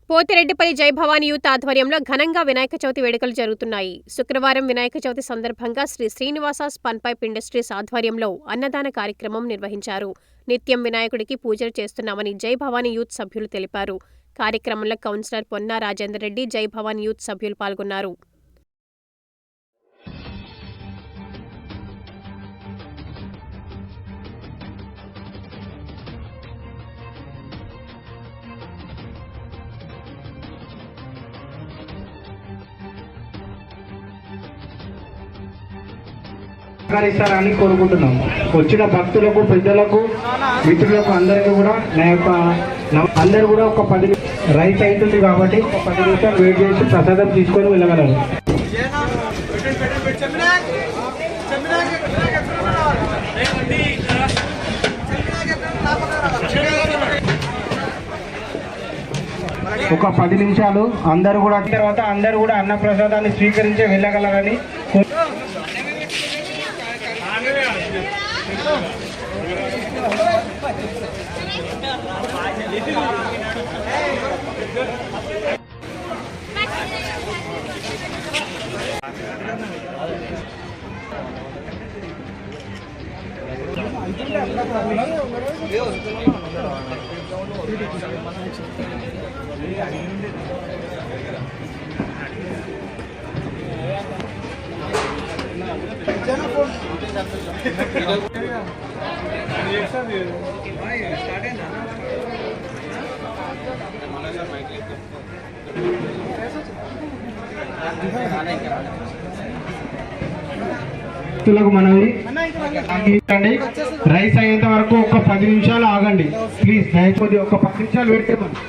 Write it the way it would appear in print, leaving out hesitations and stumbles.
పోతిరెడ్డిపల్లి జై భవానీ యూత్ ఆధ్వర్యంలో ఘనంగా వినాయక చవితి వేడుకలు జరుగుతున్నాయి. శుక్రవారం వినాయక చవితి సందర్భంగా Shri Srinivasa spun pipe industries ఆధ్వర్యంలో అన్నదాన కార్యక్రమం నిర్వహించారు. నిత్యం వినాయకుడికి పూజలు చేస్తున్నామని జై భవానీ యూత్ సభ్యులు తెలిపారు. కార్యక్రమంలో కౌన్సిలర్ పొన్నా రాజేందర్ రెడ్డి, జై భవానీ యూత్ సభ్యులు పాల్గొన్నారు. సహకరిస్తారని కోరుకుంటున్నాం. వచ్చిన భక్తులకు, పెద్దలకు, మిత్రులకు అందరికీ కూడా నా యొక్క అందరూ కూడా ఒక 10 రైస్ అవుతుంది కాబట్టి ఒక 10 నిమిషాలు వెయిట్ చేసి ప్రసాదం తీసుకొని వెళ్ళగలరు. ఒక 10 నిమిషాలు అందరూ కూడా తర్వాత అందరూ కూడా అన్న ప్రసాదాన్ని స్వీకరించి వెళ్ళగలరని మనవి రైస్ అయ్యేంత వరకు ఒక 10 నిమిషాలు ఆగండి ప్లీజ్. దయచేసి ఒక 10 నిమిషాలు వెయిట్ చేయండి.